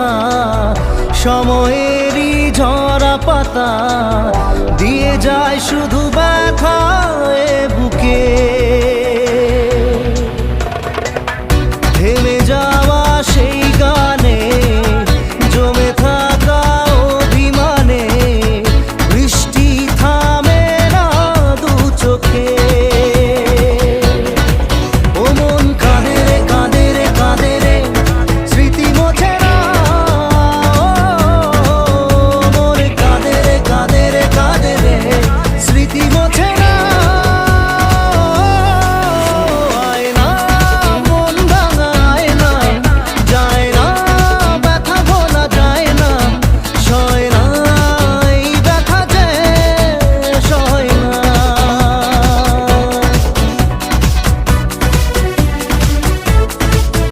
কথা, সময়েরই ঝরা পাতা দিয়ে যায় শুধু ব্যথা এ বুকে। থেমে যাওয়া